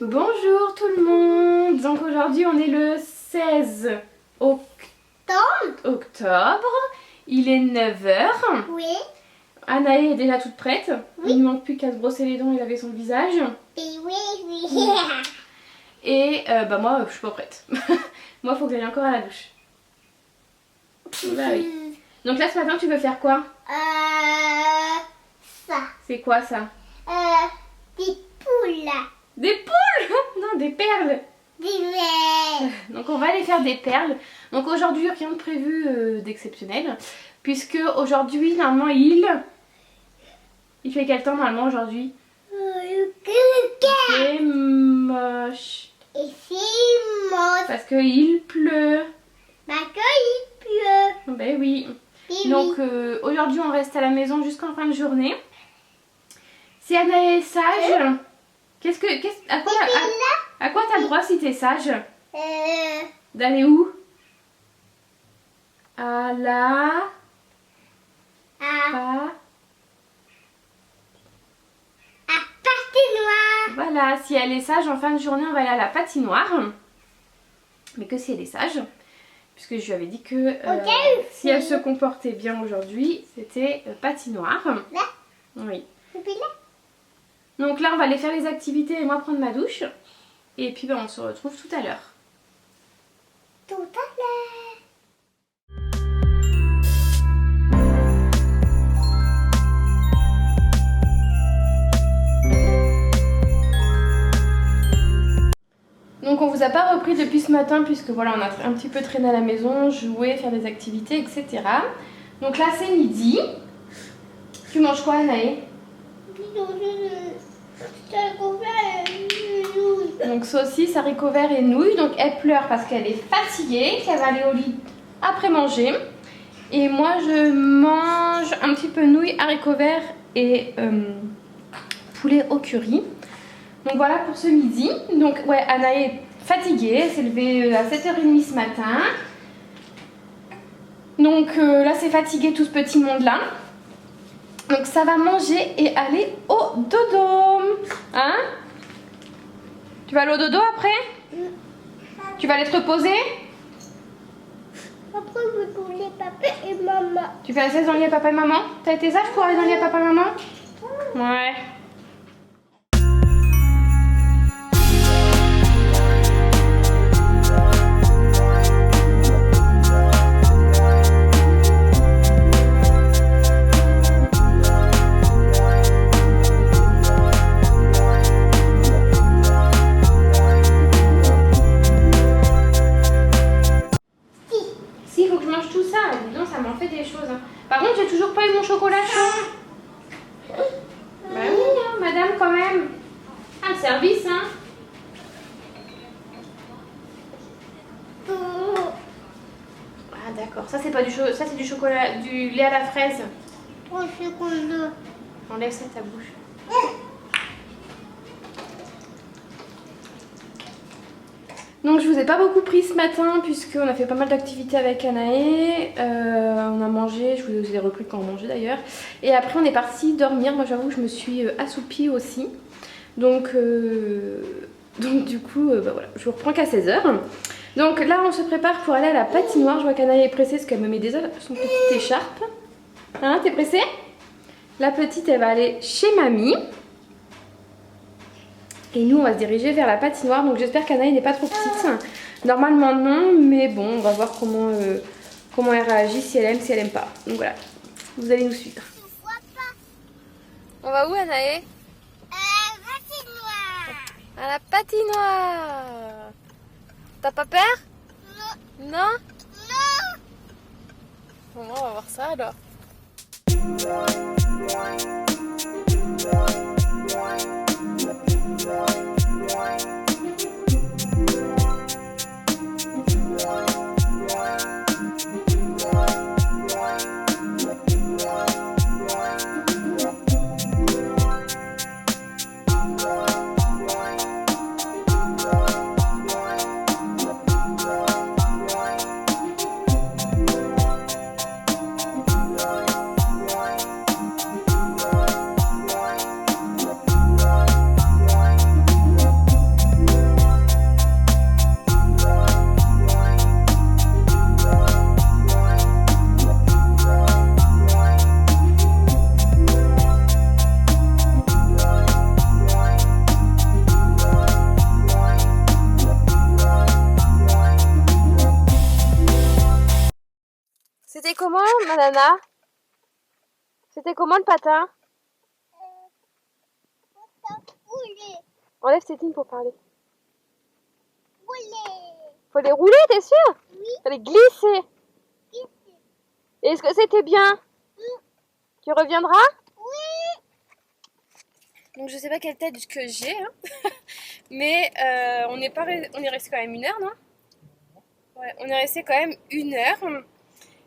Bonjour tout le monde. Donc aujourd'hui on est le 16 octobre. Il est 9h. Oui. Anaë est déjà toute prête. Oui. Il ne manque plus qu'à se brosser les dents et laver son visage. Et oui. Et moi je suis pas prête. Moi faut que j'aille encore à la douche. Bah oui. Donc là ce matin tu veux faire quoi? Ça. C'est quoi ça? Des poules. Des poules? Non, des perles. Des verres. Donc on va aller faire des perles. Donc aujourd'hui rien de prévu d'exceptionnel. Puisque aujourd'hui normalement il fait quel temps normalement aujourd'hui? C'est moche. Et c'est moche. Parce qu'il pleut. Parce qu'il pleut. Ben oui. Et Donc oui. aujourd'hui on reste à la maison jusqu'en fin de journée. Si Anna est sage, à quoi t'as le droit si t'es sage? D'aller où? À la patinoire. Voilà, si elle est sage en fin de journée on va aller à la patinoire. Mais que si elle est sage. Puisque je lui avais dit que si elle se comportait bien aujourd'hui, c'était patinoire. Là. Oui. Et puis là. Donc là on va aller faire les activités et moi prendre ma douche. Et puis on se retrouve tout à l'heure. Tout à l'heure. Donc on vous a pas repris depuis ce matin puisque voilà on a un petit peu traîné à la maison, jouer, faire des activités, etc. Donc là c'est midi. Tu manges quoi Anaë? Donc saucisse, haricots verts et nouilles. Donc elle pleure parce qu'elle est fatiguée, qu'elle va aller au lit après manger. Et moi je mange un petit peu nouilles, haricots verts et poulet au curry. Donc voilà pour ce midi. Donc ouais, Anna est fatiguée, elle s'est levée à 7h30 ce matin. Donc là c'est fatigué tout ce petit monde là. Donc ça va manger et aller au dodo. Hein? Tu vas aller au dodo après? Tu vas aller te reposer? Après, je vais pour les papas et maman. Tu fais la sieste dans le lit à papa et maman? T'as été sage pour aller dans le lit à papa et maman? Ouais. Si, il faut que je mange tout ça. Dis donc, ça m'en fait des choses. Hein. Par contre, j'ai toujours pas eu mon chocolat chaud. Bah oui, hein, madame, quand même. Un service, hein. Ah, d'accord. Ça, c'est pas du chocolat. Ça, c'est du chocolat, du lait à la fraise. Oh, c'est comme ça. Enlève ça de ta bouche. Donc je vous ai pas beaucoup pris ce matin puisqu'on a fait pas mal d'activités avec Anaë. On a mangé, je vous ai repris quand on mangeait d'ailleurs. Et après on est parti dormir. Moi j'avoue que je me suis assoupie aussi. Donc du coup voilà, je vous reprends qu'à 16h. Donc là on se prépare pour aller à la patinoire. Je vois qu'Anaë est pressée parce qu'elle me met déjà son petite écharpe. Hein, t'es pressée? La petite elle va aller chez mamie. Et nous on va se diriger vers la patinoire. Donc j'espère qu'Anaï n'est pas trop petite. Normalement non, mais bon on va voir comment elle réagit, si elle aime, si elle aime pas. Donc voilà, vous allez nous suivre. On va où Anaï? Patinoire. À la patinoire. T'as pas peur? Non. Non? Bon, on va voir ça alors. ma nana? C'était comment le patin? Rouler, Enlève tes lignes pour parler. rouler. Faut les rouler, t'es sûr? Oui. Faut les glisser. Ici. Et est-ce que c'était bien? Tu reviendras? Oui. Donc je sais pas quelle tête que j'ai, hein. Mais on est resté quand même 1 heure, non? Ouais, on est resté quand même 1 heure.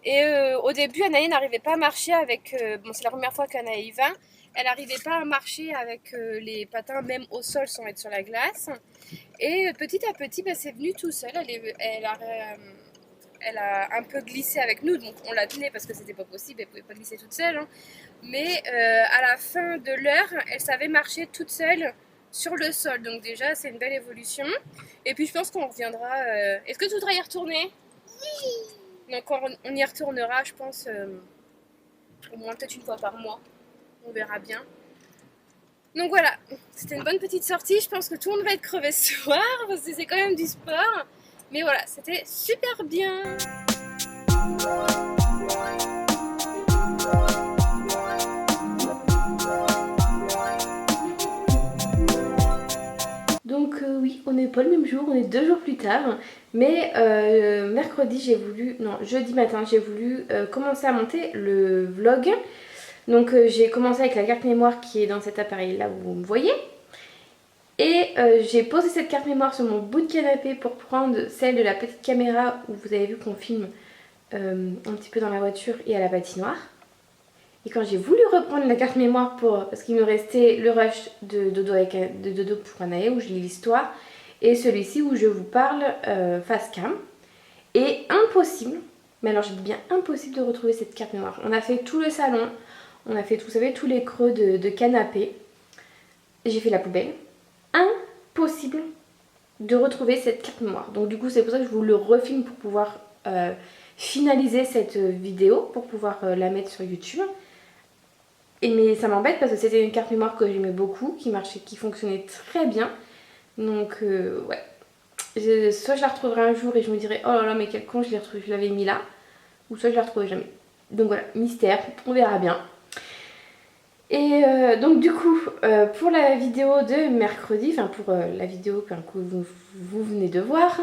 Et au début, Anaï n'arrivait pas à marcher avec. Bon, c'est la première fois qu'Anaï y va. Elle n'arrivait pas à marcher avec les patins, même au sol, sans être sur la glace. Et petit à petit, bah, c'est venu tout seul. Elle a un peu glissé avec nous, donc on la tenait parce que c'était pas possible, elle pouvait pas glisser toute seule, hein. Mais à la fin de l'heure, elle savait marcher toute seule sur le sol. Donc déjà, c'est une belle évolution. Et puis je pense qu'on reviendra. Est-ce que tu voudrais y retourner? Donc on y retournera, je pense, au moins peut-être 1 fois par mois. On verra bien. Donc voilà, c'était une bonne petite sortie. Je pense que tout le monde va être crevé ce soir parce que c'est quand même du sport. Mais voilà, c'était super bien. Donc oui, on n'est pas le même jour, on est 2 jours plus tard. Mais mercredi, jeudi matin, j'ai voulu commencer à monter le vlog. Donc j'ai commencé avec la carte mémoire qui est dans cet appareil là où vous me voyez. Et j'ai posé cette carte mémoire sur mon bout de canapé pour prendre celle de la petite caméra où vous avez vu qu'on filme un petit peu dans la voiture et à la patinoire. Et quand j'ai voulu reprendre la carte mémoire parce qu'il me restait le rush de Dodo pour Anaë où je lis l'histoire et celui-ci où je vous parle face cam. Et impossible, mais alors je dis bien impossible de retrouver cette carte mémoire. On a fait tout le salon, on a fait vous savez, tous les creux de canapé. J'ai fait la poubelle. Impossible de retrouver cette carte mémoire. Donc du coup c'est pour ça que je vous le refilme pour pouvoir finaliser cette vidéo, pour pouvoir la mettre sur YouTube. Mais ça m'embête parce que c'était une carte mémoire que j'aimais beaucoup, qui marchait, qui fonctionnait très bien. Donc ouais. Soit je la retrouverai un jour et je me dirai oh là là mais quel con je l'avais mis là. Ou soit je la retrouverai jamais. Donc voilà, mystère, on verra bien. Et donc du coup, pour la vidéo de mercredi, enfin pour la vidéo que vous venez de voir,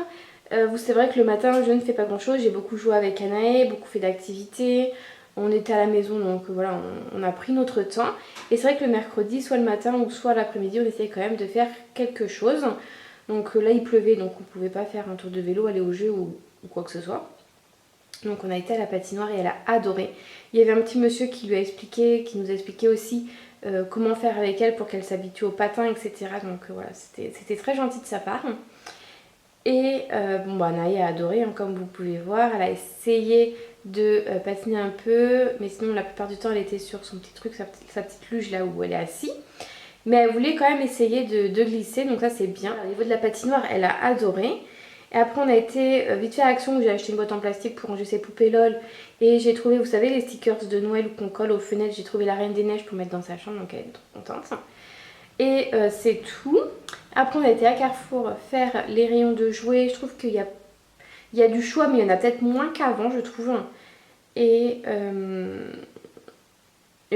c'est vrai que le matin je ne fais pas grand chose, j'ai beaucoup joué avec Anaë, beaucoup fait d'activités, on était à la maison donc voilà, on a pris notre temps. Et c'est vrai que le mercredi, soit le matin ou soit l'après-midi, on essayait quand même de faire quelque chose. Donc là il pleuvait donc on ne pouvait pas faire un tour de vélo, aller au jeu ou quoi que ce soit. Donc on a été à la patinoire et elle a adoré. Il y avait un petit monsieur qui lui a expliqué, qui nous a expliqué aussi comment faire avec elle pour qu'elle s'habitue au patin, etc. Donc voilà, c'était très gentil de sa part. Et bon bah Naï a adoré, hein, comme vous pouvez voir. Elle a essayé de patiner un peu, mais sinon la plupart du temps elle était sur son petit truc, sa petite luge là où elle est assise. Mais elle voulait quand même essayer de glisser, donc ça c'est bien. Au niveau de la patinoire, elle a adoré. Et après on a été vite fait à Action où j'ai acheté une boîte en plastique pour ranger ses poupées LOL. Et j'ai trouvé, vous savez, les stickers de Noël qu'on colle aux fenêtres. J'ai trouvé la Reine des Neiges pour mettre dans sa chambre, donc elle est trop contente. Et c'est tout. Après on a été à Carrefour faire les rayons de jouets. Je trouve qu'il y a du choix, mais il y en a peut-être moins qu'avant, je trouve. Et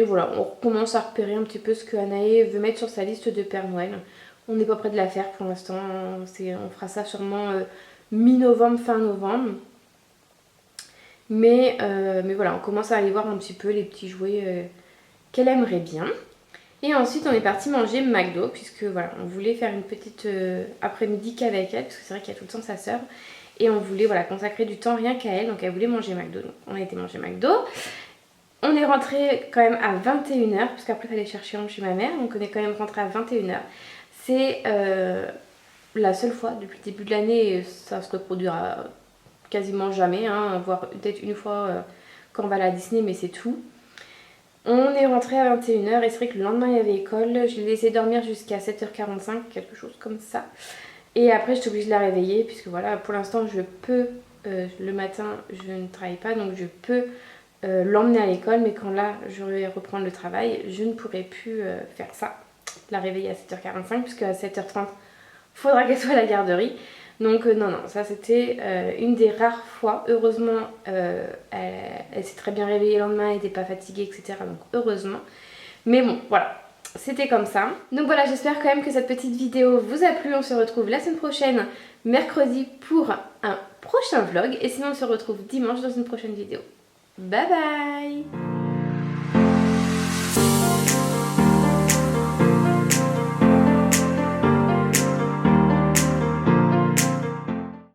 voilà, on commence à repérer un petit peu ce que Anaë veut mettre sur sa liste de Père Noël. On n'est pas près de la faire pour l'instant. On fera ça sûrement mi-novembre, fin novembre. Mais voilà, on commence à aller voir un petit peu les petits jouets qu'elle aimerait bien. Et ensuite, on est parti manger McDo, puisque voilà, on voulait faire une petite après-midi qu'avec elle, parce que c'est vrai qu'il y a tout le temps sa sœur. Et on voulait voilà, consacrer du temps rien qu'à elle, donc elle voulait manger McDo. Donc on a été manger McDo. On est rentré quand même à 21h, parce qu'après il fallait chercher chez ma mère, donc on est quand même rentré à 21h. C'est la seule fois depuis le début de l'année, ça se reproduira quasiment jamais, hein, voire peut-être une fois quand on va à la Disney, mais c'est tout. On est rentré à 21h et c'est vrai que le lendemain il y avait école, je l'ai laissé dormir jusqu'à 7h45, quelque chose comme ça. Et après j'étais obligée de la réveiller, puisque voilà, pour l'instant je peux, le matin je ne travaille pas, donc je peux l'emmener à l'école, mais quand là je vais reprendre le travail, je ne pourrai plus faire ça, la réveiller à 7h45, puisque à 7h30 faudra qu'elle soit à la garderie. Donc non, ça c'était une des rares fois. Heureusement, elle s'est très bien réveillée le lendemain, elle n'était pas fatiguée, etc. Donc heureusement. Mais bon, voilà. C'était comme ça. Donc voilà, j'espère quand même que cette petite vidéo vous a plu. On se retrouve la semaine prochaine, mercredi, pour un prochain vlog. Et sinon, on se retrouve dimanche dans une prochaine vidéo. Bye bye!